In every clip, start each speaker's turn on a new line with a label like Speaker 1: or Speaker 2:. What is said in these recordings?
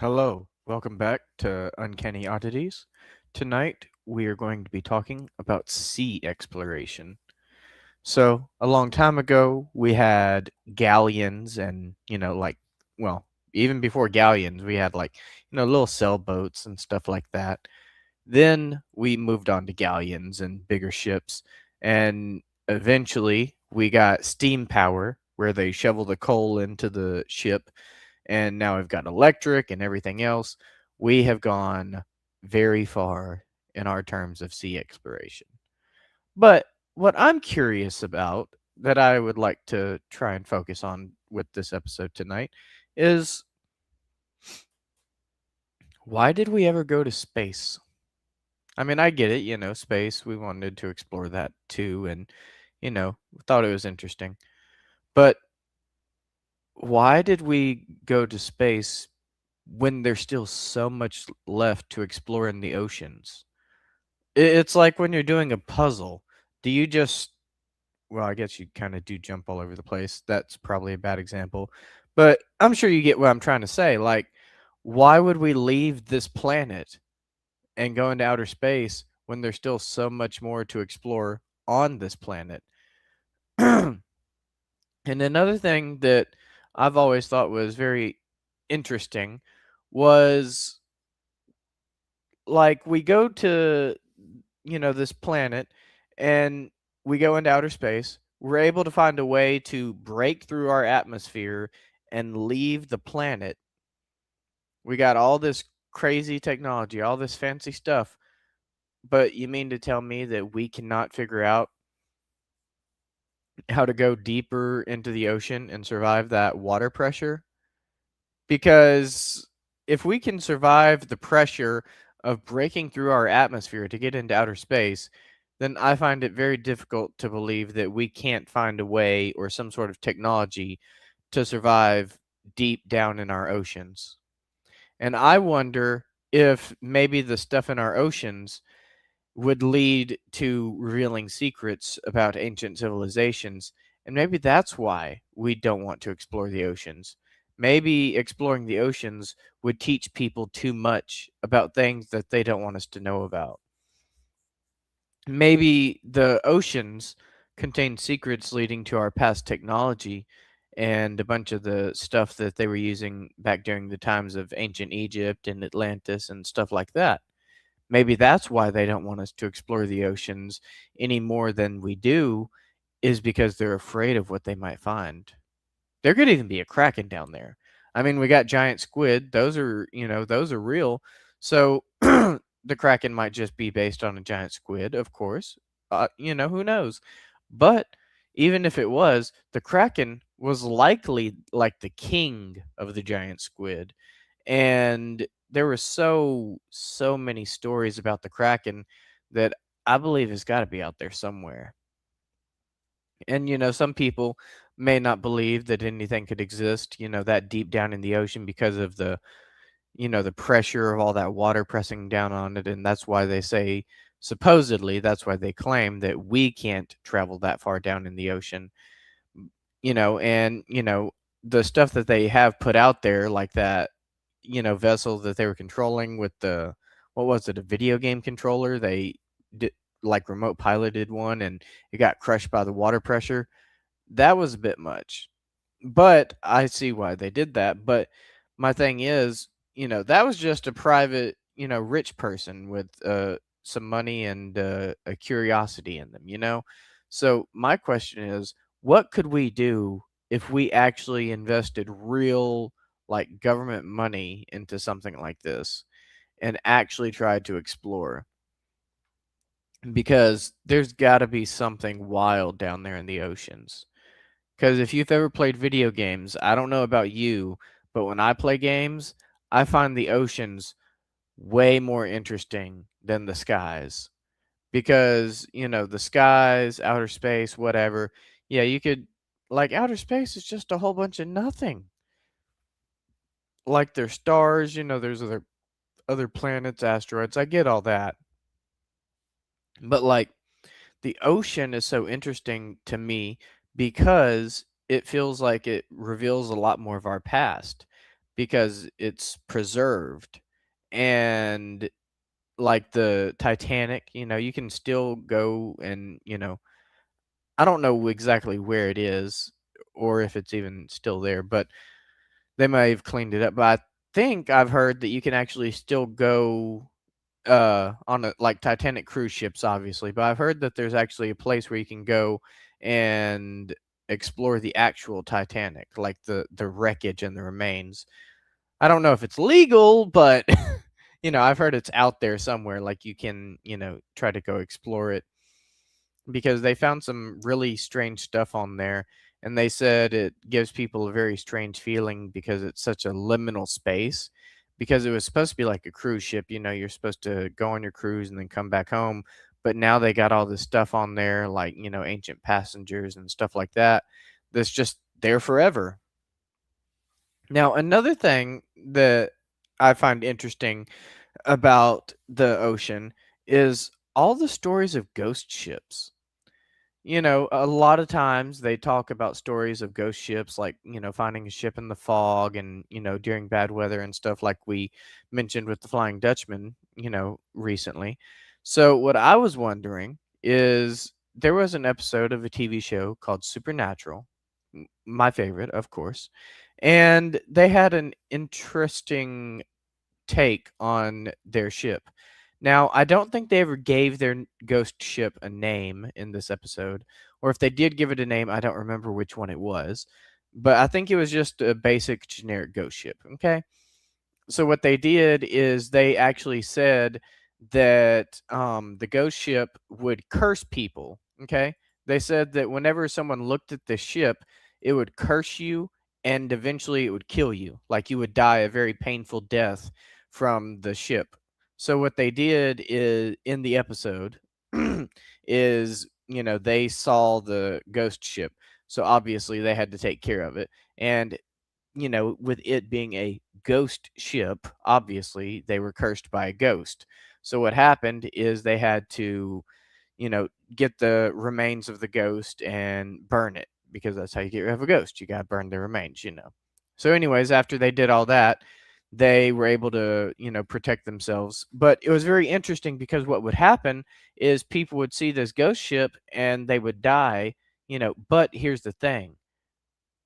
Speaker 1: Hello, welcome back to Uncanny Oddities. Tonight we are going to be talking about sea exploration. So, a long time ago, we had galleons and, well, even before galleons, we had little sailboats and stuff like that. Then we moved on to galleons and bigger ships, and eventually we got steam power where they shovel the coal into the ship, and now we've got electric and everything else. We have gone very far in our terms of sea exploration. But what I'm curious about that I would like to try and focus on with this episode tonight is why did we ever go to space? I mean, I get it, space. We wanted to explore that too, and, thought it was interesting. But why did we go to space when there's still so much left to explore in the oceans? It's like when you're doing a puzzle. Do you just, well, I guess you kind of do jump all over the place. That's probably a bad example. But I'm sure you get what I'm trying to say. Like, why would we leave this planet and go into outer space when there's still so much more to explore on this planet? And another thing that I've always thought was very interesting was like we go to this planet and we go into outer space. We're able to find a way to break through our atmosphere and leave the planet. We got all this crazy technology, all this fancy stuff, but you mean to tell me that we cannot figure out how to go deeper into the ocean and survive that water pressure? Because if we can survive the pressure of breaking through our atmosphere to get into outer space, then I find it very difficult to believe that we can't find a way or some sort of technology to survive deep down in our oceans. And I wonder if maybe the stuff in our oceans would lead to revealing secrets about ancient civilizations. And maybe that's why we don't want to explore the oceans. Maybe exploring the oceans would teach people too much about things that they don't want us to know about. Maybe the oceans contain secrets leading to our past technology and a bunch of the stuff that they were using back during the times of ancient Egypt and Atlantis and stuff like that. Maybe that's why they don't want us to explore the oceans any more than we do, is because they're afraid of what they might find. There could even be a kraken down there. I mean, we got giant squid. Those are real. So the kraken might just be based on a giant squid, of course. Who knows? But even if it was, the kraken was likely like the king of the giant squid. And there were so many stories about the kraken that I believe has got to be out there somewhere. And some people may not believe that anything could exist, that deep down in the ocean because of the pressure of all that water pressing down on it, and that's why they say, supposedly that's why they claim that we can't travel that far down in the ocean. And the stuff that they have put out there, like that vessel that they were controlling with the, what was it, a video game controller, they did, like, remote piloted one, and it got crushed by the water pressure. That was a bit much, but I see why they did that. But my thing is, that was just a private, rich person with some money and a curiosity in them. So my question is, what could we do if we actually invested real, like, government money into something like this and actually tried to explore? Because there's got to be something wild down there in the oceans. Because if you've ever played video games, I don't know about you, but when I play games, I find the oceans way more interesting than the skies. Because, the skies, outer space, whatever, yeah, you could, like, outer space is just a whole bunch of nothing. Like, there's stars, there's other planets, asteroids. I get all that. But, like, the ocean is so interesting to me because it feels like it reveals a lot more of our past. because it's preserved. And like the Titanic, you can still go and, I don't know exactly where it is or if it's even still there, but they may have cleaned it up. But I think I've heard that you can actually still go on a like Titanic cruise ships, obviously, but I've heard that there's actually a place where you can go and explore the actual Titanic, like the wreckage and the remains. I don't know if it's legal, but I've heard it's out there somewhere. Like you can, try to go explore it because they found some really strange stuff on there. And they said it gives people a very strange feeling because it's such a liminal space. Because it was supposed to be like a cruise ship, you're supposed to go on your cruise and then come back home. But now they got all this stuff on there, like, ancient passengers and stuff like that, that's just there forever. Now, another thing that I find interesting about the ocean is all the stories of ghost ships. A lot of times they talk about stories of ghost ships, like, finding a ship in the fog and, during bad weather and stuff, like we mentioned with the Flying Dutchman, recently. So, what I was wondering is there was an episode of a TV show called Supernatural, my favorite, of course, and they had an interesting take on their ship. Now, I don't think they ever gave their ghost ship a name in this episode, or if they did give it a name, I don't remember which one it was. But I think it was just a basic generic ghost ship. Okay. So what they did is they actually said that the ghost ship would curse people. Okay, they said that whenever someone looked at the ship, it would curse you, and eventually it would kill you. Like you would die a very painful death from the ship. So what they did is in the episode is they saw the ghost ship. So obviously they had to take care of it. And with it being a ghost ship, obviously they were cursed by a ghost. So what happened is they had to, get the remains of the ghost and burn it because that's how you get rid of a ghost. You got to burn the remains. So, anyways, after they did all that, they were able to, protect themselves. But it was very interesting because what would happen is people would see this ghost ship and they would die. But here's the thing,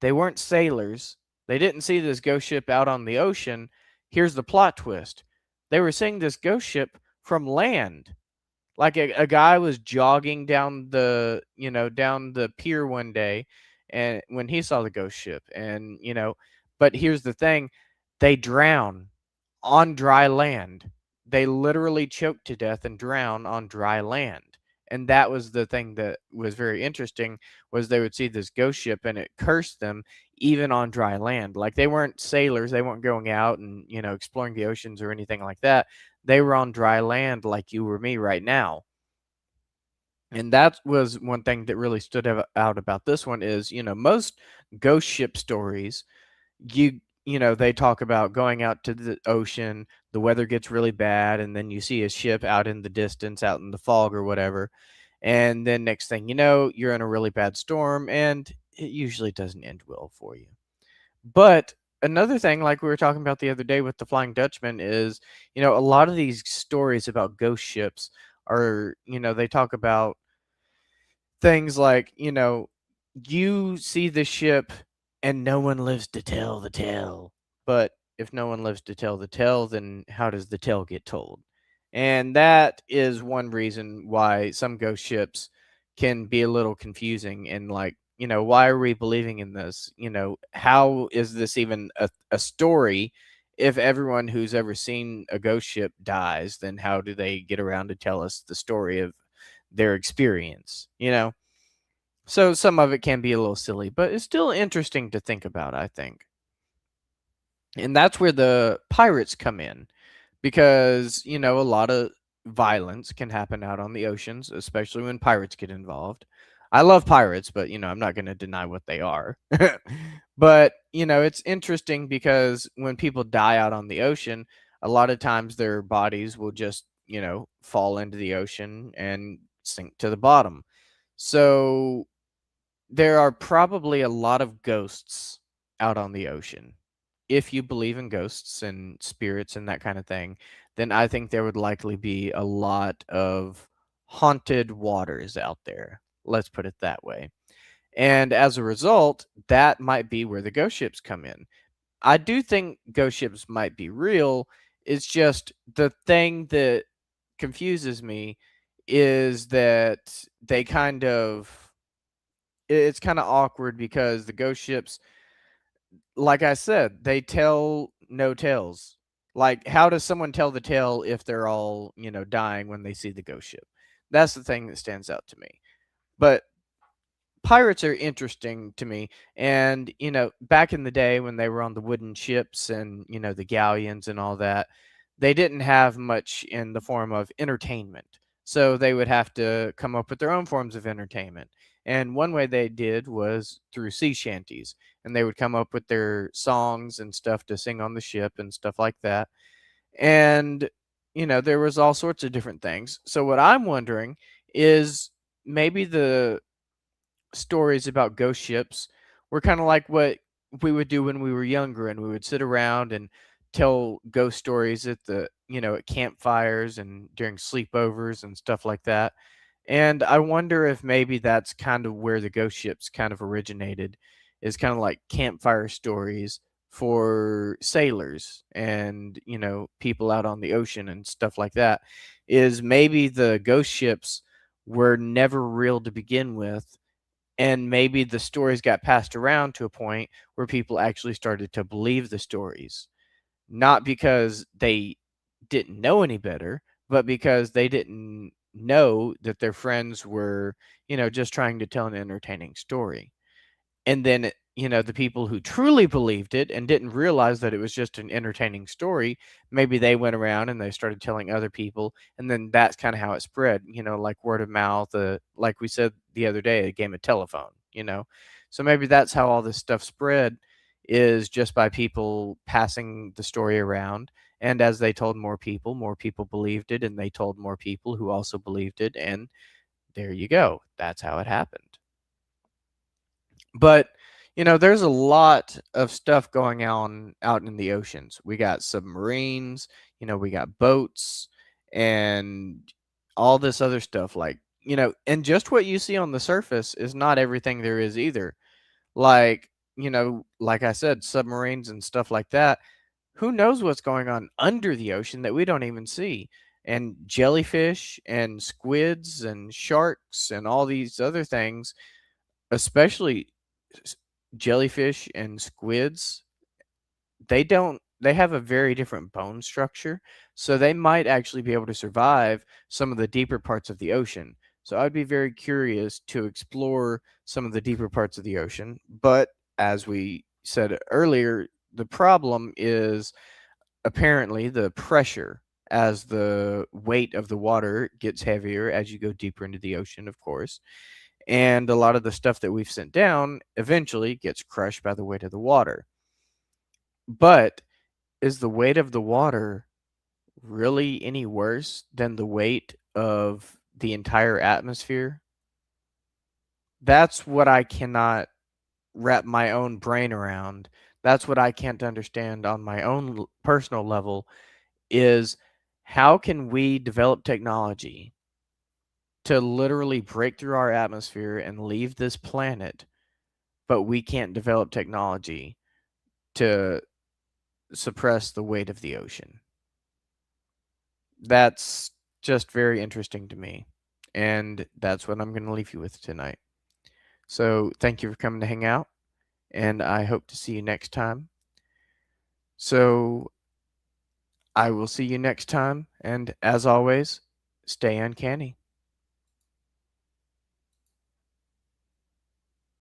Speaker 1: they weren't sailors. They didn't see this ghost ship out on the ocean. Here's the plot twist. They were seeing this ghost ship from land. Like a guy was jogging down the pier one day and when he saw the ghost ship and but here's the thing, they drown on dry land. They literally choke to death and drown on dry land. And that was the thing that was very interesting was they would see this ghost ship and it cursed them even on dry land. Like they weren't sailors, they weren't going out and, exploring the oceans or anything like that. They were on dry land like you or me right now. And that was one thing that really stood out about this one is, most ghost ship stories, they talk about going out to the ocean, the weather gets really bad, and then you see a ship out in the distance, out in the fog or whatever. And then next thing you know, you're in a really bad storm, and it usually doesn't end well for you. But another thing, like we were talking about the other day with the Flying Dutchman, is, a lot of these stories about ghost ships are, they talk about things like, you see the ship and no one lives to tell the tale. But if no one lives to tell the tale, then how does the tale get told? And that is one reason why some ghost ships can be a little confusing and like, why are we believing in this? How is this even a story? If everyone who's ever seen a ghost ship dies, then how do they get around to tell us the story of their experience? So some of it can be a little silly, but it's still interesting to think about, I think. And that's where the pirates come in because, a lot of violence can happen out on the oceans, especially when pirates get involved. I love pirates, but, I'm not going to deny what they are. But, it's interesting because when people die out on the ocean, a lot of times their bodies will just, fall into the ocean and sink to the bottom. So there are probably a lot of ghosts out on the ocean. if you believe in ghosts and spirits and that kind of thing, then I think there would likely be a lot of haunted waters out there. Let's put it that way. And as a result, that might be where the ghost ships come in. I do think ghost ships might be real. It's just the thing that confuses me is that they kind of it's kind of awkward because the ghost ships, like I said, they tell no tales. Like, how does someone tell the tale if they're all, dying when they see the ghost ship? That's the thing that stands out to me. But pirates are interesting to me. And, back in the day when they were on the wooden ships and, the galleons and all that, they didn't have much in the form of entertainment. So they would have to come up with their own forms of entertainment. And one way they did was through sea shanties. And they would come up with their songs and stuff to sing on the ship and stuff like that. And, there was all sorts of different things. So what I'm wondering is maybe the stories about ghost ships were kind of like what we would do when we were younger, and we would sit around and tell ghost stories at at campfires and during sleepovers and stuff like that. And I wonder if maybe that's kind of where the ghost ships kind of originated, is kind of like campfire stories for sailors and, people out on the ocean and stuff like that. Is maybe the ghost ships were never real to begin with, and maybe the stories got passed around to a point where people actually started to believe the stories, not because they didn't know any better, but because they didn't know that their friends were, just trying to tell an entertaining story. And then, the people who truly believed it and didn't realize that it was just an entertaining story, maybe they went around and they started telling other people, and then that's kind of how it spread, like word of mouth, like we said the other day, a game of telephone. So maybe that's how all this stuff spread, is just by people passing the story around. And as they told more people believed it, and they told more people who also believed it, and there you go. That's how it happened. But, there's a lot of stuff going on out in the oceans. We got submarines, we got boats, and all this other stuff. Like, and just what you see on the surface is not everything there is either. Like, like I said, submarines and stuff like that. Who knows what's going on under the ocean that we don't even see? And jellyfish and squids and sharks and all these other things, especially s- jellyfish and squids, they have a very different bone structure, so they might actually be able to survive some of the deeper parts of the ocean. So I'd be very curious to explore some of the deeper parts of the ocean. But as we said earlier, the problem is apparently the pressure, as the weight of the water gets heavier as you go deeper into the ocean, of course. And a lot of the stuff that we've sent down eventually gets crushed by the weight of the water. But is the weight of the water really any worse than the weight of the entire atmosphere? That's what I cannot wrap my own brain around. That's what I can't understand on my own personal level, is how can we develop technology to literally break through our atmosphere and leave this planet, but we can't develop technology to suppress the weight of the ocean? That's just very interesting to me. And that's what I'm going to leave you with tonight. So thank you for coming to hang out, and I hope to see you next time. So I will see you next time, and as always, stay uncanny.